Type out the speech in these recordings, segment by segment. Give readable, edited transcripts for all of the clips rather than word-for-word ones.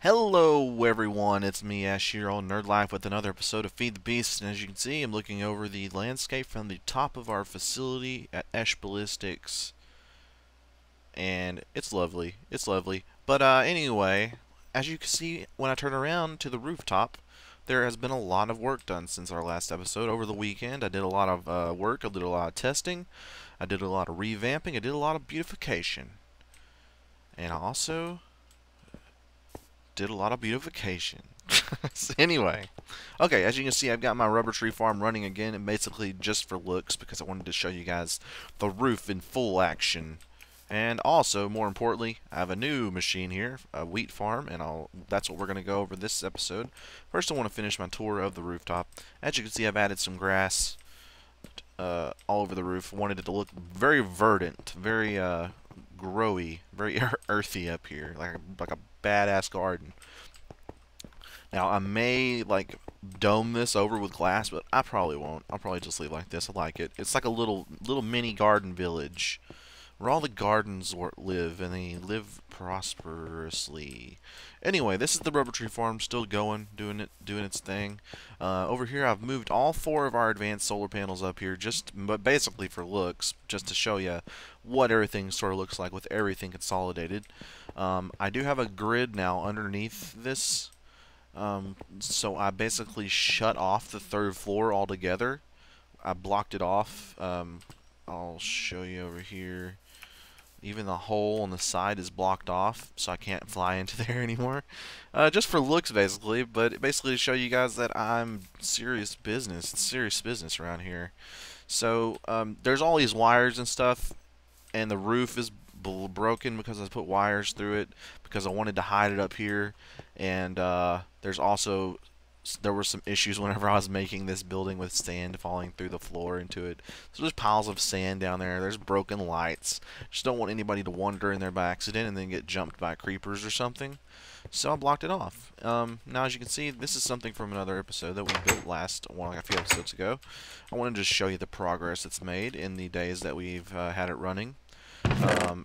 Hello everyone, it's me Ash here on Nerd Life with another episode of Feed the Beast, and as you can see I'm looking over the landscape from the top of our facility at Ash Ballistics, and it's lovely, but anyway, as you can see when I turn around to the rooftop, there has been a lot of work done since our last episode. Over the weekend I did a lot of work, I did a lot of testing, I did a lot of revamping, I did a lot of beautification, and I also did a lot of beautification. So anyway, okay, as you can see, I've got my rubber tree farm running again, and basically just for looks, because I wanted to show you guys the roof in full action. And also, more importantly, I have a new machine here, a wheat farm, and that's what we're going to go over this episode. First, I want to finish my tour of the rooftop. As you can see, I've added some grass all over the roof. Wanted it to look very verdant, very growy, very earthy up here, like a badass garden. Now I may like dome this over with glass, but I probably won't. I'll probably just leave it like this. I like it. It's like a little mini garden village where all the gardens live, and they live prosperously. Anyway, this is the rubber tree farm, still going, doing its thing. Over here, I've moved all four of our advanced solar panels up here, but basically for looks, just to show you what everything sort of looks like with everything consolidated. I do have a grid now underneath this, so I basically shut off the third floor altogether. I blocked it off. I'll show you over here. Even the hole on the side is blocked off, so I can't fly into there anymore. Just for looks, basically, but basically to show you guys that I'm serious business. It's serious business around here. So there's all these wires and stuff, and the roof is broken because I put wires through it because I wanted to hide it up here. And there were some issues whenever I was making this building with sand falling through the floor into it. So there's piles of sand down there. There's broken lights. Just don't want anybody to wander in there by accident and then get jumped by creepers or something. So I blocked it off. Now, as you can see, this is something from another episode that we built like a few episodes ago. I wanted to just show you the progress it's made in the days that we've had it running.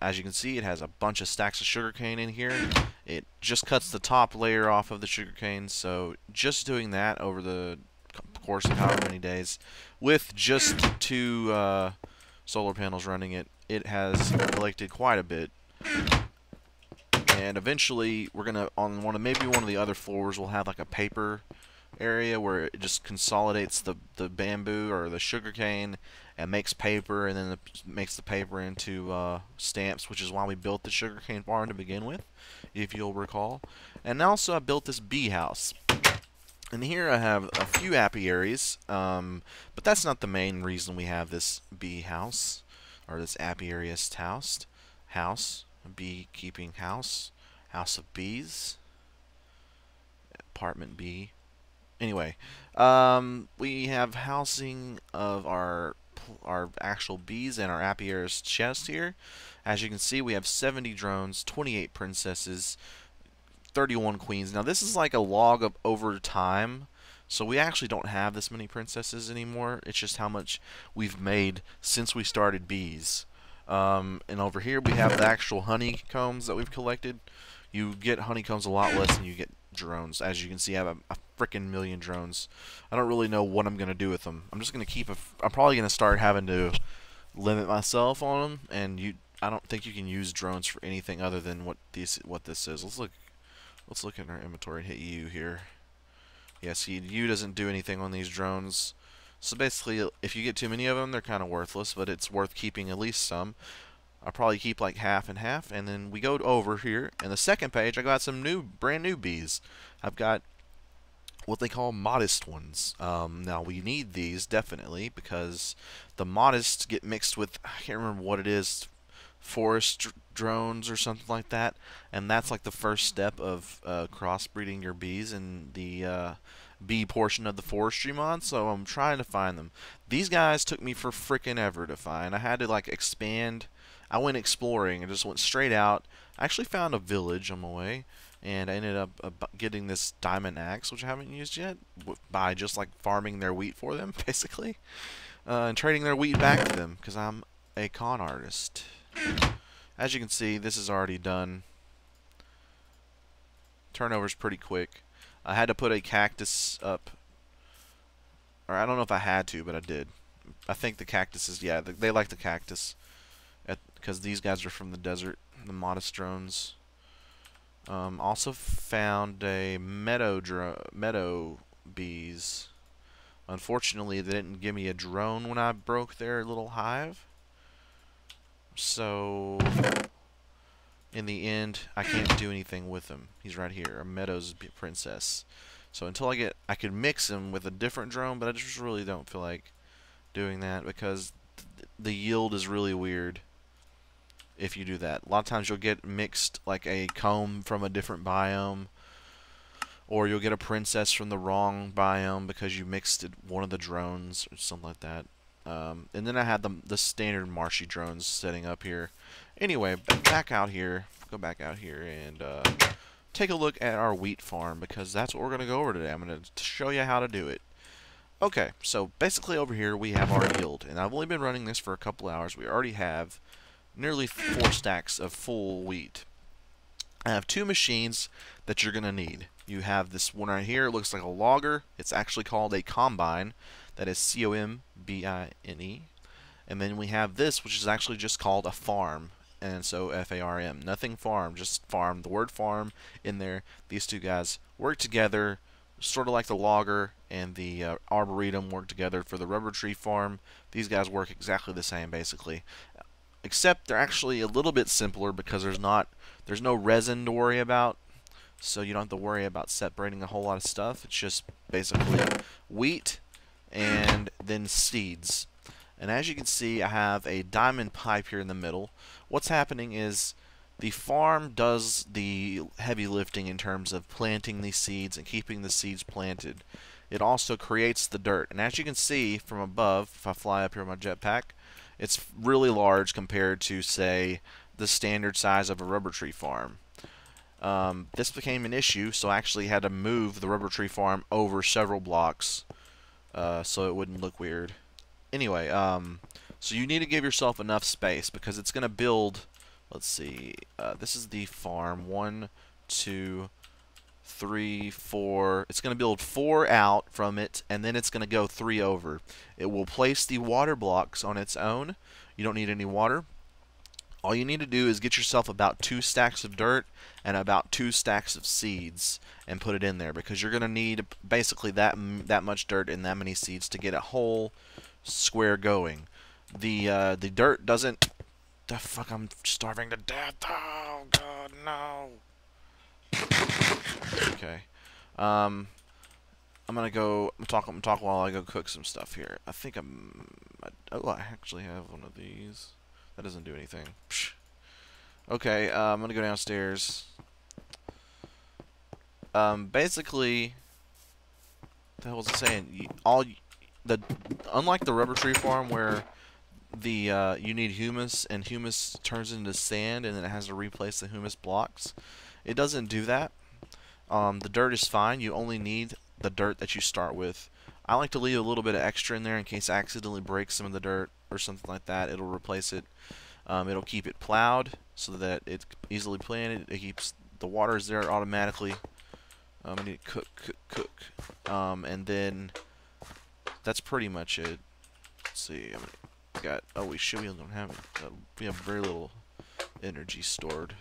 As you can see, it has a bunch of stacks of sugarcane in here. It just cuts the top layer off of the sugarcane, so just doing that over the course of however many days, with just two solar panels running it, it has collected quite a bit. And eventually, we're gonna maybe one of the other floors we'll have like a paper area where it just consolidates the bamboo or the sugarcane and makes paper, and then makes the paper into stamps, which is why we built the sugarcane farm to begin with, if you'll recall. And also I built this bee house. And here I have a few apiaries, but that's not the main reason we have this bee house, or this apiarist house, beekeeping house of bees, apartment B. Anyway, we have housing of our actual bees and our apiarist chest here. As you can see, we have 70 drones, 28 princesses, 31 queens. Now this is like a log of over time, so we actually don't have this many princesses anymore. It's just how much we've made since we started bees. And over here we have the actual honeycombs that we've collected. You get honeycombs a lot less than you get drones. As you can see, I have a freaking million drones. I don't really know what I'm going to do with them. I'm just going to keep I'm probably going to start having to limit myself on them, and I don't think you can use drones for anything other than what this is. Let's look at our inventory and hit U here. Yeah, see, U doesn't do anything on these drones. So basically, if you get too many of them, they're kind of worthless, but it's worth keeping at least some. I'll probably keep like half and half, and then we go over here, and the second page I got some brand new bees. I've got what they call modest ones. Now we need these definitely because the modest get mixed with, I can't remember what it is, forest drones or something like that, and that's like the first step of crossbreeding your bees in the bee portion of the forestry mod. So I'm trying to find them. These guys took me for frickin' ever to find. I had to like expand. I went exploring and just went straight out. I actually found a village on my way, and I ended up getting this diamond axe, which I haven't used yet, by just like farming their wheat for them, basically, and trading their wheat back to them, because I'm a con artist. As you can see, this is already done. Turnover's pretty quick. I had to put a cactus up, or I don't know if I had to, but I did. I think the cactuses, yeah, they like the cactus, because these guys are from the desert, the modest drones. Also found a meadow bees. Unfortunately, they didn't give me a drone when I broke their little hive. So, in the end, I can't do anything with him. He's right here, a meadows princess. So until I could mix him with a different drone, but I just really don't feel like doing that because the yield is really weird if you do that. A lot of times you'll get mixed like a comb from a different biome, or you'll get a princess from the wrong biome because you mixed one of the drones or something like that. And then I had the standard marshy drones setting up here. Anyway, back out here. Go back out here and take a look at our wheat farm because that's what we're going to go over today. I'm going to show you how to do it. Okay, so basically over here we have our yield, and I've only been running this for a couple hours. We already have nearly 4 stacks of full wheat. I have 2 machines that you're going to need. You have this one right here. It looks like a logger. It's actually called a combine. That is C-O-M-B-I-N-E. And then we have this, which is actually just called a farm. And so F-A-R-M. Nothing farm, just farm. The word farm in there. These 2 guys work together, sort of like the logger and the arboretum work together for the rubber tree farm. These guys work exactly the same, basically. Except they're actually a little bit simpler because there's no resin to worry about. So you don't have to worry about separating a whole lot of stuff. It's just basically wheat and then seeds. And as you can see, I have a diamond pipe here in the middle. What's happening is the farm does the heavy lifting in terms of planting these seeds and keeping the seeds planted. It also creates the dirt. And as you can see from above, if I fly up here with my jetpack, it's really large compared to, say, the standard size of a rubber tree farm. This became an issue, so I actually had to move the rubber tree farm over several blocks so it wouldn't look weird. Anyway, so you need to give yourself enough space because it's going to build, let's see, this is the farm, 1, 2, 3, 4, it's going to build 4 out from it, and then it's going to go 3 over. It will place the water blocks on its own. You don't need any water. All you need to do is get yourself about 2 stacks of dirt and about 2 stacks of seeds and put it in there because you're going to need basically that much dirt and that many seeds to get a whole square going. The dirt doesn't... The fuck, I'm starving to death. Oh, God, no. Okay. I'm gonna go. I'm talk while I go cook some stuff here. I think oh, I actually have one of these. That doesn't do anything. Psh. Okay, I'm gonna go downstairs. Basically, what the hell was I saying? Unlike the rubber tree farm where you need humus and humus turns into sand and then it has to replace the humus blocks. It doesn't do that. The dirt is fine. You only need the dirt that you start with. I like to leave a little bit of extra in there in case I accidentally break some of the dirt or something like that. It'll replace it. It'll keep it plowed so that it's easily planted. It keeps the water is there automatically. I need to cook. And then that's pretty much it. Let's see. Oh, we don't have it. We have very little energy stored.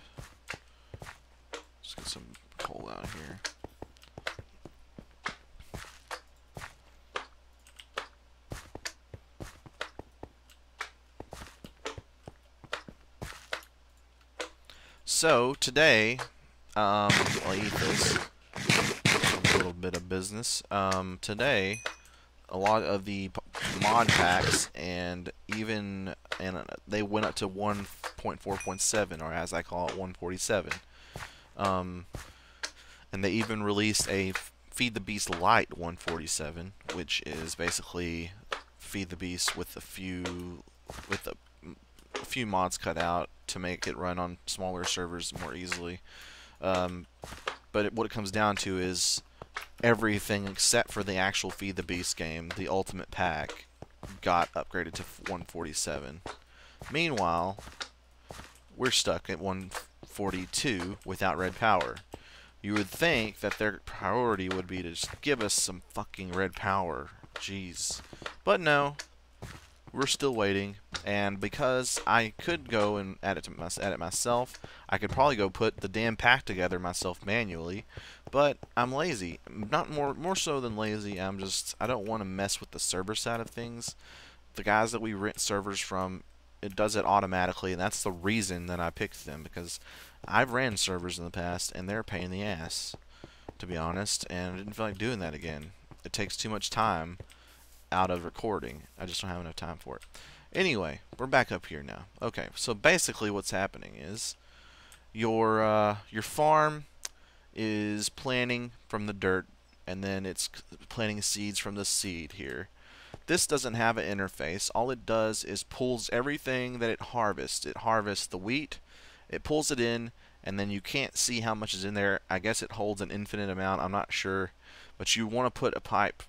Let's get some coal out here. So today, I'll eat this. A little bit of business. Today, a lot of the mod packs and they went up to 1.4.7, or as I call it, 147. And they even released a Feed the Beast Lite 147, which is basically Feed the Beast with a few mods cut out to make it run on smaller servers more easily. But what it comes down to is everything except for the actual Feed the Beast game, the Ultimate Pack, got upgraded to 147. Meanwhile, we're stuck at 142 without red power. You would think that their priority would be to just give us some fucking red power. Jeez. But no, we're still waiting, and because I could go and add it myself, I could probably go put the damn pack together myself manually, but I'm lazy. Not more so than lazy. I don't want to mess with the server side of things. The guys that we rent servers from, it does it automatically, and that's the reason that I picked them, because I've ran servers in the past and they're a pain in the ass, to be honest, and I didn't feel like doing that again. It takes too much time out of recording. I just don't have enough time for it. Anyway, we're back up here now. Okay, so basically what's happening is your farm is planting from the dirt, and then it's planting seeds from the seed here. This doesn't have an interface. All it does is pulls everything that it harvests. It harvests the wheat, it pulls it in, and then you can't see how much is in there. I guess it holds an infinite amount. I'm not sure. But you want to put a pipe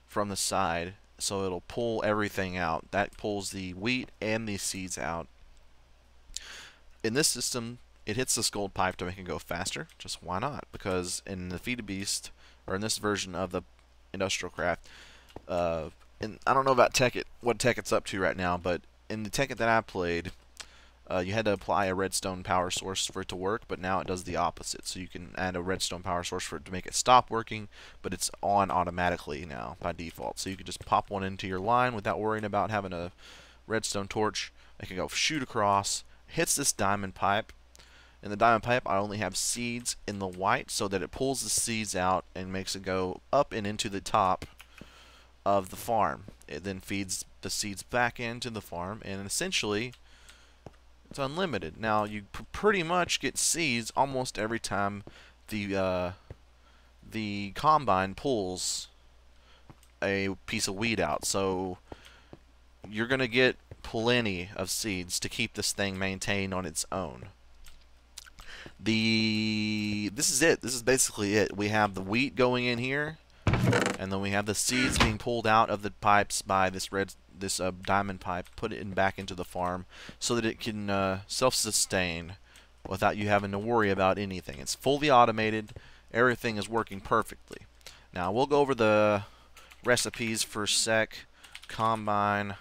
from the side so it'll pull everything out. That pulls the wheat and the seeds out. In this system, it hits this gold pipe to make it go faster. Just why not? Because in the Feed a Beast, or in this version of the Industrial Craft, and I don't know about what tech it's up to right now, but in the tech that I played, you had to apply a redstone power source for it to work, but now it does the opposite. So you can add a redstone power source for it to make it stop working, but it's on automatically now by default. So you can just pop one into your line without worrying about having a redstone torch. It can go shoot across, hits this diamond pipe. In the diamond pipe, I only have seeds in the white so that it pulls the seeds out and makes it go up and into the top of the farm. It then feeds the seeds back into the farm, and essentially it's unlimited. Now you pretty much get seeds almost every time the combine pulls a piece of wheat out. So you're gonna get plenty of seeds to keep this thing maintained on its own. This is it. This is basically it. We have the wheat going in here, and then we have the seeds being pulled out of the pipes by this diamond pipe, put it back into the farm so that it can self-sustain without you having to worry about anything. It's fully automated. Everything is working perfectly. Now we'll go over the recipes for a sec. Combine.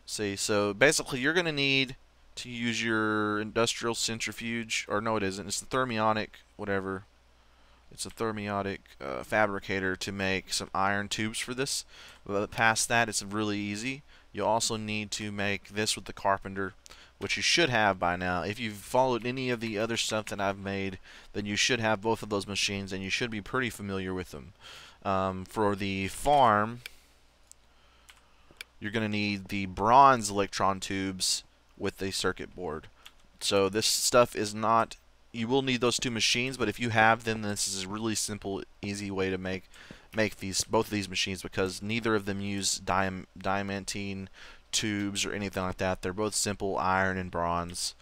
See, so basically you're going to need to use your industrial centrifuge, or no it isn't, it's the thermionic whatever. It's a thermionic fabricator to make some iron tubes for this. But past that, it's really easy. You'll also need to make this with the carpenter, which you should have by now. If you've followed any of the other stuff that I've made, then you should have both of those machines, and you should be pretty familiar with them. For the farm, you're going to need the bronze electron tubes with the circuit board. So this stuff is not... You will need those two machines, but if you have them, this is a really simple, easy way to make both of these machines, because neither of them use diamantine tubes or anything like that. They're both simple iron and bronze.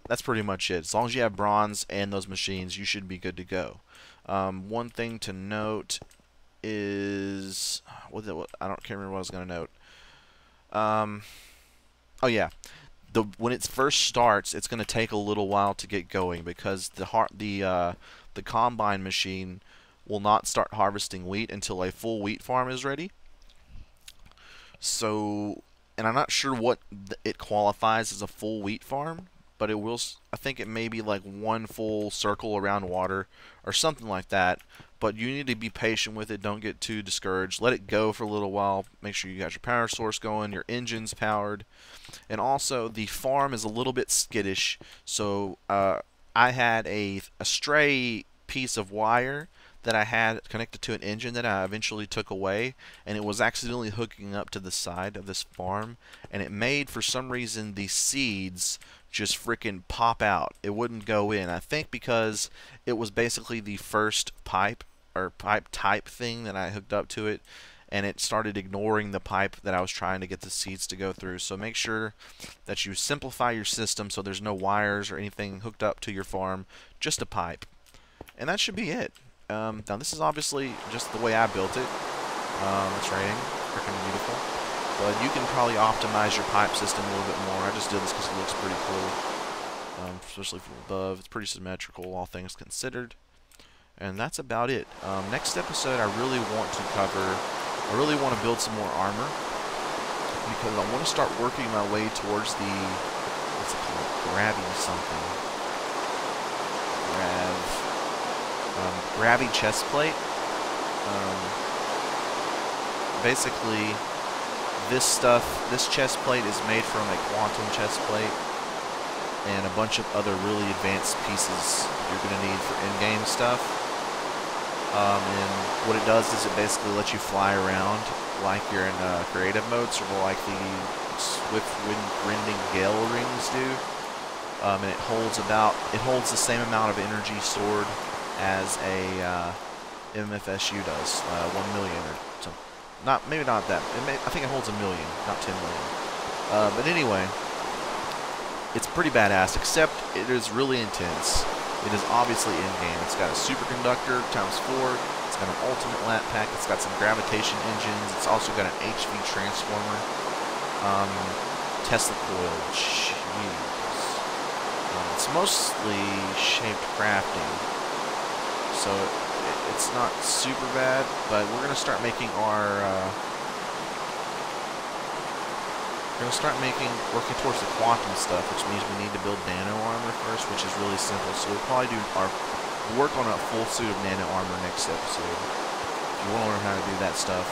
That's pretty much it. As long as you have bronze and those machines, you should be good to go. One thing to note is... I can't remember what I was going to note. Oh yeah. When it first starts, it's going to take a little while to get going, because the combine machine will not start harvesting wheat until a full wheat farm is ready. So, and I'm not sure what it qualifies as a full wheat farm, but it will. I think it may be like one full circle around water or something like that. But you need to be patient with it. Don't get too discouraged. Let it go for a little while. Make sure you got your power source going, your engine's powered. And also, the farm is a little bit skittish. So I had a stray piece of wire that I had connected to an engine that I eventually took away. And it was accidentally hooking up to the side of this farm. And it made, for some reason, the seeds just freaking pop out. It wouldn't go in. I think because it was basically the first pipe type thing that I hooked up to it, and it started ignoring the pipe that I was trying to get the seeds to go through. So make sure that you simplify your system so there's no wires or anything hooked up to your farm, just a pipe. And that should be it. Now this is obviously just the way I built it. It's raining. Freaking beautiful. But you can probably optimize your pipe system a little bit more. I just did this because it looks pretty cool. especially from above. It's pretty symmetrical, all things considered. And that's about it. Next episode, I really want to build some more armor, because I want to start working my way towards the, what's it called, grabbing something. Gravy chest plate. Basically, this chest plate is made from a quantum chest plate and a bunch of other really advanced pieces you're going to need for in-game stuff. And what it does is it basically lets you fly around like you're in creative mode, sort of like the swift winding gale rings do. And it holds the same amount of energy stored as a MFSU does, 1 million or something. Maybe not that. I think it holds 1 million, not 10 million. But anyway, it's pretty badass. Except it is really intense. It is obviously in-game. It's got a superconductor ×4. It's got an ultimate lat pack. It's got some gravitation engines. It's also got an HV transformer. Tesla coil. Jeez. It's mostly shaped crafting, so it's not super bad. But we're gonna start making our. We're gonna start working towards the quantum stuff, which means we need to build nano armor first, which is really simple. So we'll probably work on a full suit of nano armor next episode. If you want to learn how to do that stuff,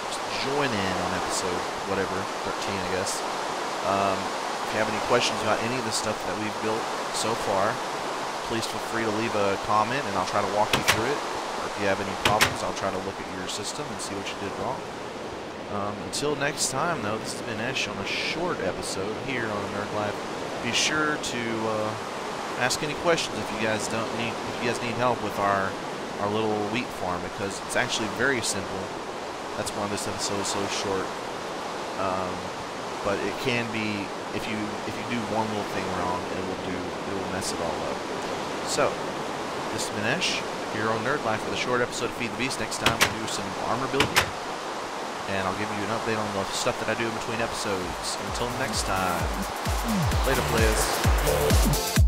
just join in on episode whatever, 13, I guess. If you have any questions about any of the stuff that we've built so far, please feel free to leave a comment, and I'll try to walk you through it. Or if you have any problems, I'll try to look at your system and see what you did wrong. Until next time, though, this has been Esh on a short episode here on Nerd Life. Be sure to ask any questions if you guys need help with our little wheat farm, because it's actually very simple. That's why this episode is so short. But it can be, if you do one little thing wrong, it will mess it all up. So this has been Esh here on Nerd Life with a short episode of Feed the Beast. Next time we'll do some armor building, and I'll give you an update on the stuff that I do in between episodes. Until next time, later, players.